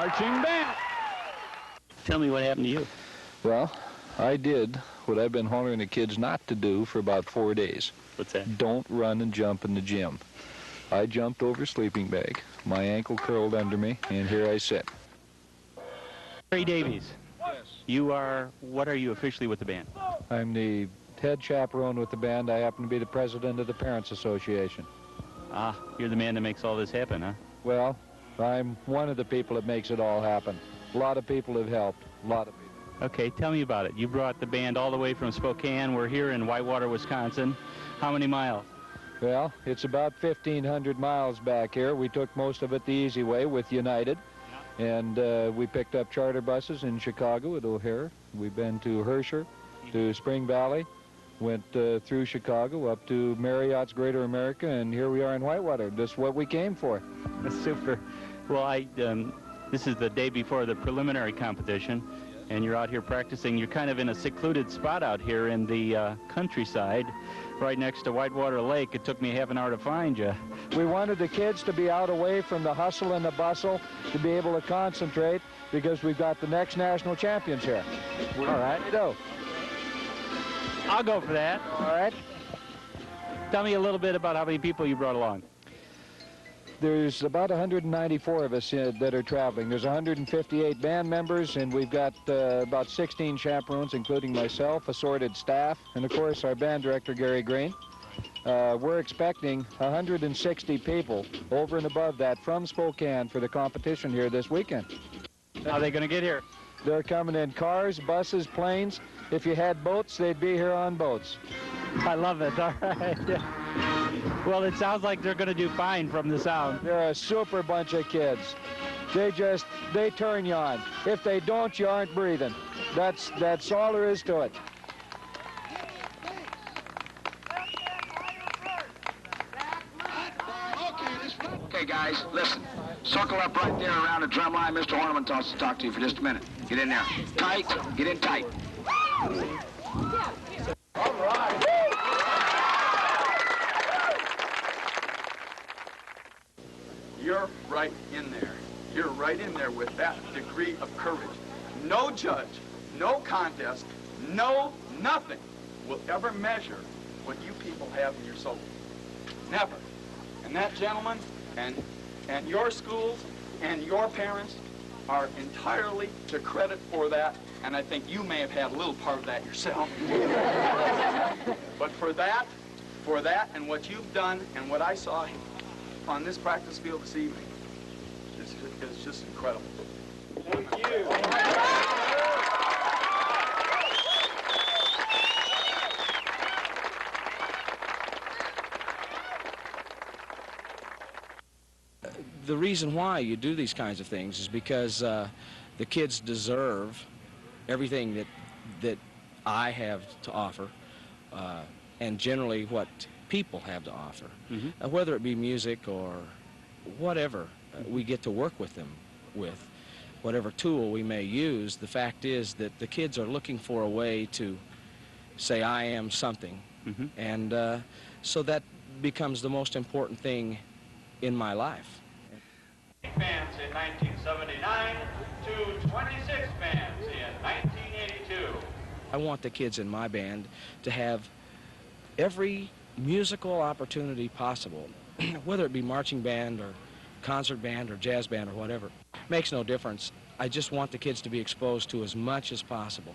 marching band. Tell me what happened to you. Well, I did what I've been hollering the kids not to do for about 4 days. What's that? Don't run and jump in the gym. I jumped over a sleeping bag. My ankle curled under me, and here I sit. Harry Davies. Yes. You are, what are you officially with the band? I'm the head chaperone with the band. I happen to be the president of the Parents Association. Ah, you're the man that makes all this happen, huh? Well, I'm one of the people that makes it all happen. A lot of people have helped. A lot of people. Okay, tell me about it. You brought the band all the way from Spokane. We're here in Whitewater, Wisconsin. How many miles? Well, it's about 1,500 miles back here. We took most of it the easy way with United. And we picked up charter buses in Chicago at O'Hare. We've been to Herscher, to Spring Valley, went through Chicago up to Marriott's Greater America, and here we are in Whitewater. This is what we came for. That's super. Well, this is the day before the preliminary competition, and you're out here practicing. You're kind of in a secluded spot out here in the countryside, right next to Whitewater Lake. It took me half an hour to find you. We wanted the kids to be out away from the hustle and the bustle, to be able to concentrate, because we've got the next national champions here. All right. I'll go for that. All right. Tell me a little bit about how many people you brought along. There's about 194 of us that are traveling. There's 158 band members, and we've got about 16 chaperones, including myself, assorted staff, and of course our band director, Gary Green. We're expecting 160 people over and above that from Spokane for the competition here this weekend. How are they going to get here? They're coming in cars, buses, planes. If you had boats, they'd be here on boats. I love it. All right. Well, it sounds like they're going to do fine from the sound. They're a super bunch of kids. They turn you on. If they don't, you aren't breathing. That's all there is to it. Okay, guys, listen. Circle up right there around the drum line. Mr. Horniman wants to talk to you for just a minute. Get in there. Tight. Get in tight. All right. You're right in there. You're right in there with that degree of courage. No judge, no contest, no nothing will ever measure what you people have in your soul. Never. And that gentleman and your schools and your parents are entirely to credit for that, and I think you may have had a little part of that yourself. But for that and what you've done and what I saw on this practice field this evening, it's just incredible. Thank you. The reason why you do these kinds of things is because the kids deserve everything that I have to offer, and generally what people have to offer. Mm-hmm. Whether it be music or whatever we get to work with them with, whatever tool we may use, the fact is that the kids are looking for a way to say, I am something. Mm-hmm. And so that becomes the most important thing in my life. Bands in 1979 to 26 bands in 1982. I want the kids in my band to have every musical opportunity possible, whether it be marching band or concert band or jazz band or whatever. Makes no difference. I just want the kids to be exposed to as much as possible.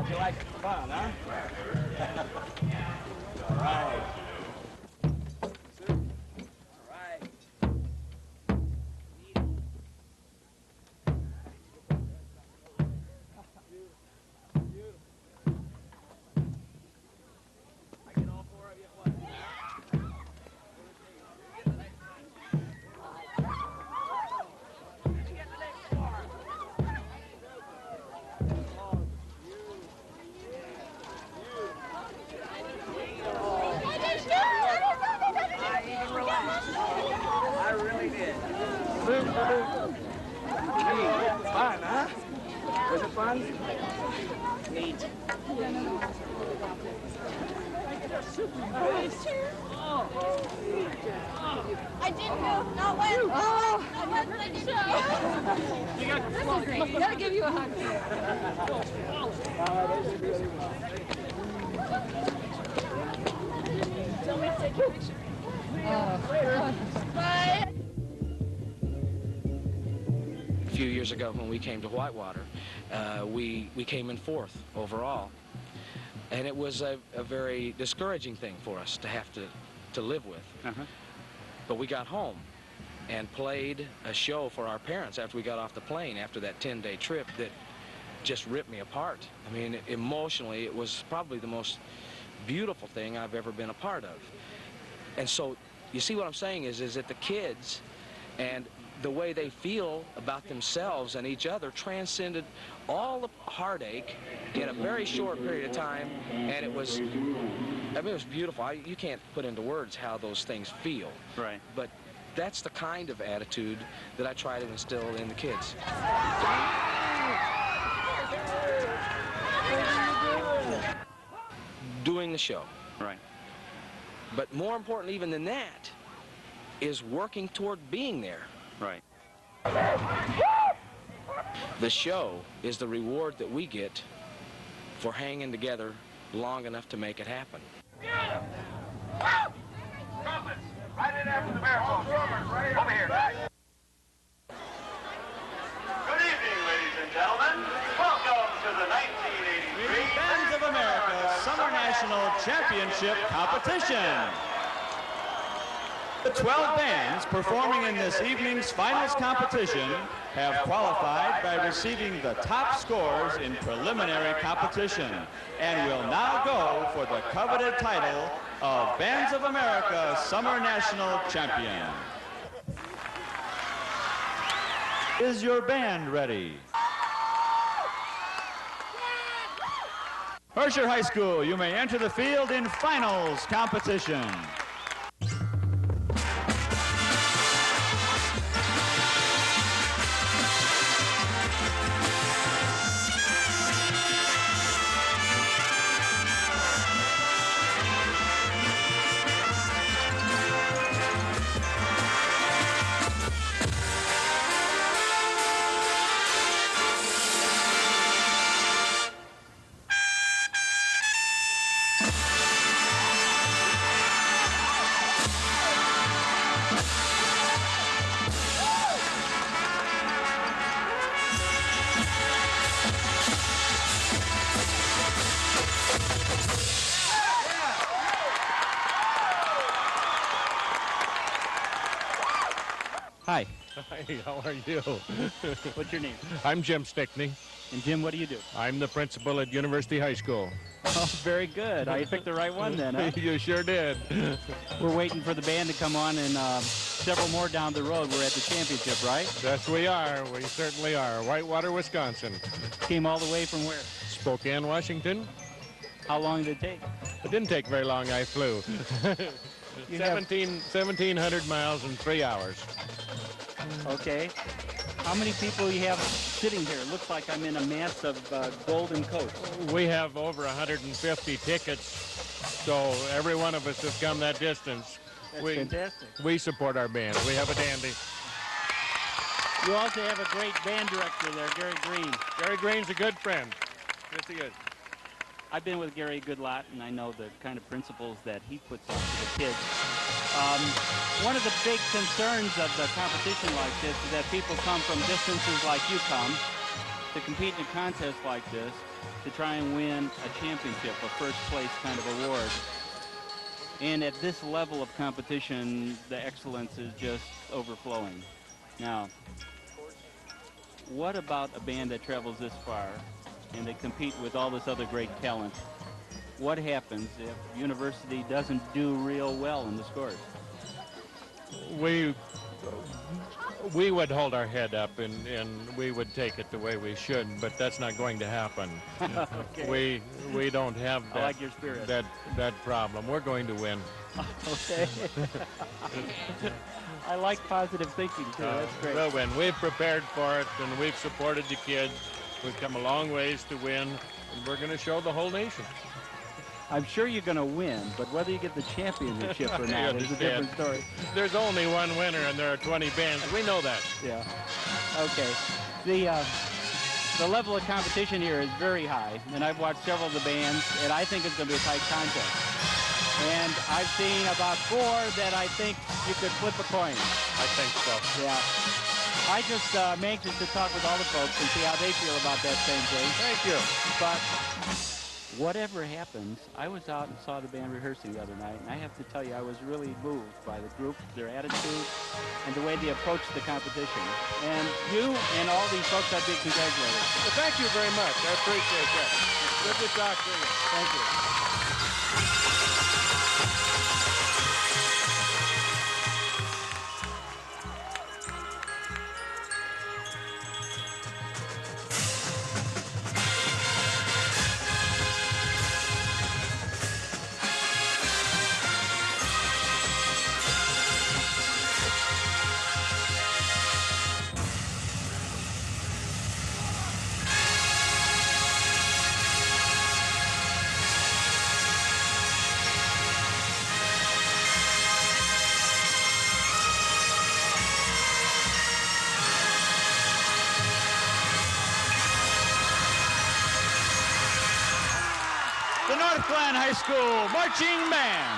You like fun, huh? All right. Fun, huh? Was it fun? Neat. I didn't move. No way. Oh, I didn't. This is great. You gotta give you a hug. Tell me to take your picture. Bye. A few years ago when we came to Whitewater, we came in 4th overall. And it was a very discouraging thing for us to have to live with. But we got home and played a show for our parents after we got off the plane after that 10-day trip that just ripped me apart. I mean, emotionally, it was probably the most beautiful thing I've ever been a part of. And so, you see what I'm saying is that the kids and the way they feel about themselves and each other transcended all the heartache in a very short period of time, and it was, I mean, it was beautiful. You can't put into words how those things feel. Right. But that's the kind of attitude that I try to instill in the kids. Doing the show. Right. But more important even than that is working toward being there. Right. The show is the reward that we get for hanging together long enough to make it happen. Trumpets, right in after the bear home. Over here, guys. Good evening, ladies and gentlemen. Welcome to the 1983 Bands of America Summer National Championship Competition. The 12 bands performing in this evening's finals competition have qualified by receiving the top scores in preliminary competition and will now go for the coveted title of Bands of America Summer National Champion. Is your band ready? Herscher High School, you may enter the field in finals competition. Hi. Hi, how are you? What's your name? I'm Jim Stickney. And Jim, what do you do? I'm the principal at University High School. Oh, very good. I picked the right one then, huh? You sure did. We're waiting for the band to come on, and several more down the road. We're at the championship, right? Yes, we are. We certainly are. Whitewater, Wisconsin. Came all the way from where? Spokane, Washington. How long did it take? It didn't take very long. I flew. 1,700 miles in 3 hours. Okay. How many people you have sitting here? It looks like I'm in a mass of golden coats. We have over 150 tickets, so every one of us has come that distance. That's fantastic. We support our band. We have a dandy. You also have a great band director there, Gary Green. Gary Green's a good friend. Yes, he is. I've been with Gary a good lot, and I know the kind of principles that he puts out to the kids. One of the big concerns of the competition like this is that people come from distances like you come to compete in a contest like this to try and win a championship, a first place kind of award. And at this level of competition, the excellence is just overflowing. Now, what about a band that travels this far and they compete with all this other great talent? What happens if university doesn't do real well in the scores? We would hold our head up and we would take it the way we should, but that's not going to happen. Okay. We don't have that, I like your spirit. that problem. We're going to win. Okay. I like positive thinking too. That's great. We'll win. We've prepared for it and we've supported the kids. We've come a long ways to win. we're going to show the whole nation. I'm sure you're going to win, but whether you get the championship or not is a different story. There's only one winner, and there are 20 bands. We know that. Yeah. Okay. The level of competition here is very high, and I've watched several of the bands, and I think it's going to be a tight contest. And I've seen about 4 that I think you could flip a coin. I think so. Yeah. I just am anxious to talk with all the folks and see how they feel about that same thing. Thank you. But whatever happens, I was out and saw the band rehearsing the other night, and I have to tell you, I was really moved by the group, their attitude, and the way they approached the competition. And you and all these folks, I'd be congratulated. Well, thank you very much. I appreciate that. Good to talk to you. Thank you. High School Marching Band.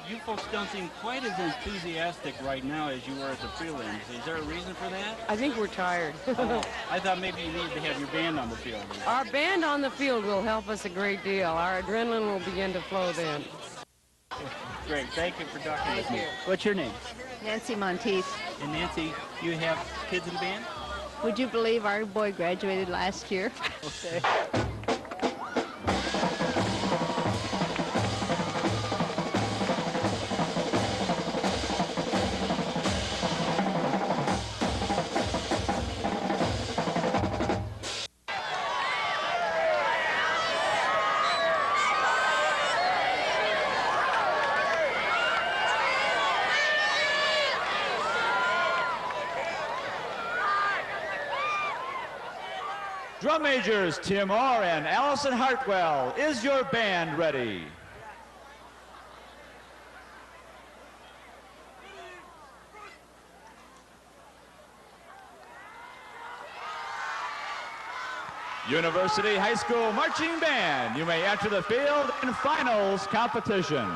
You folks don't seem quite as enthusiastic right now as you were at the prelims. Is there a reason for that? I think we're tired. I thought maybe you needed to have your band on the field. Our band on the field will help us a great deal. Our adrenaline will begin to flow then. Great. Thank you for talking with me. you. What's your name? Nancy Monteith. And Nancy, you have kids in the band? Would you believe our boy graduated last year? Okay. Drum majors Tim Orr and Allison Hartwell, is your band ready? University High School Marching Band, you may enter the field in finals competition.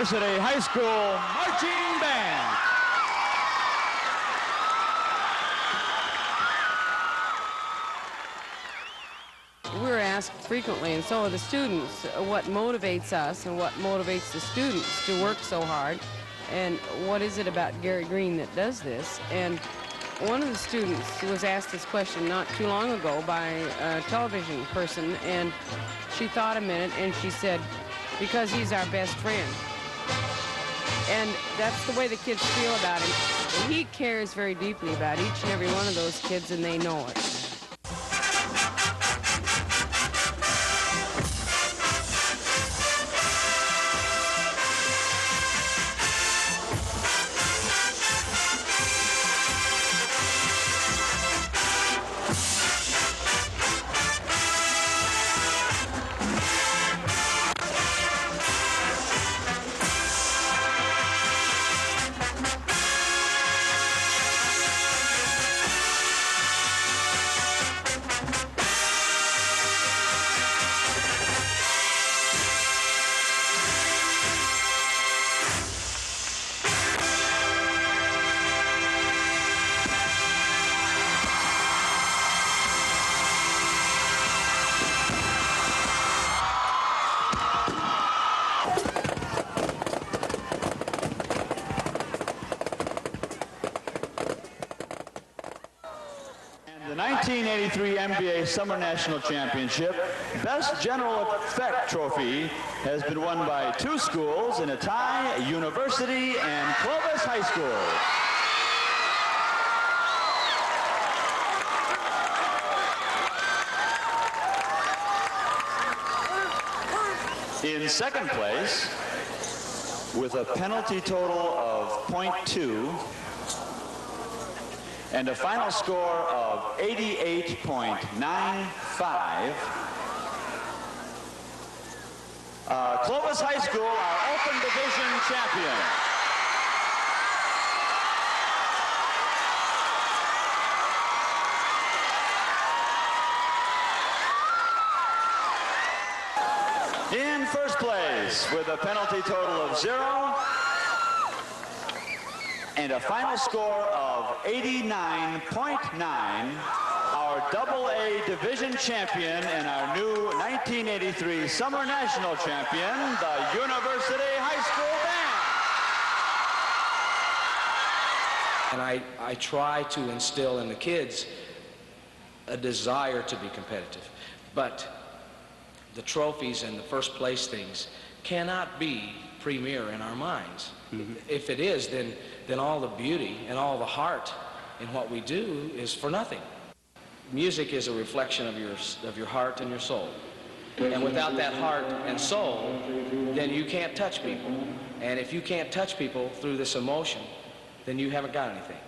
University High School Marching Band. We're asked frequently, and so are the students, what motivates us and what motivates the students to work so hard, and what is it about Gary Green that does this. And one of the students was asked this question not too long ago by a television person, and she thought a minute and she said, because he's our best friend. And that's the way the kids feel about him. And he cares very deeply about each and every one of those kids, and they know it. The 1983 NBA Summer National Championship Best General Effect Trophy has been won by two schools in a tie, University and Clovis High School. In second place, with a penalty total of .2, and a final score of 88.95. Clovis High School, our Open Division champion. In first place, with a penalty total of 0, and a final score of 89.9, our AA Division champion and our new 1983 Summer National champion, the University High School Band. And I try to instill in the kids a desire to be competitive. But the trophies and the first place things cannot be premier in our minds. Mm-hmm. If it is, then all the beauty and all the heart in what we do is for nothing. Music is a reflection of your heart and your soul. And without that heart and soul, then you can't touch people. And if you can't touch people through this emotion, then you haven't got anything.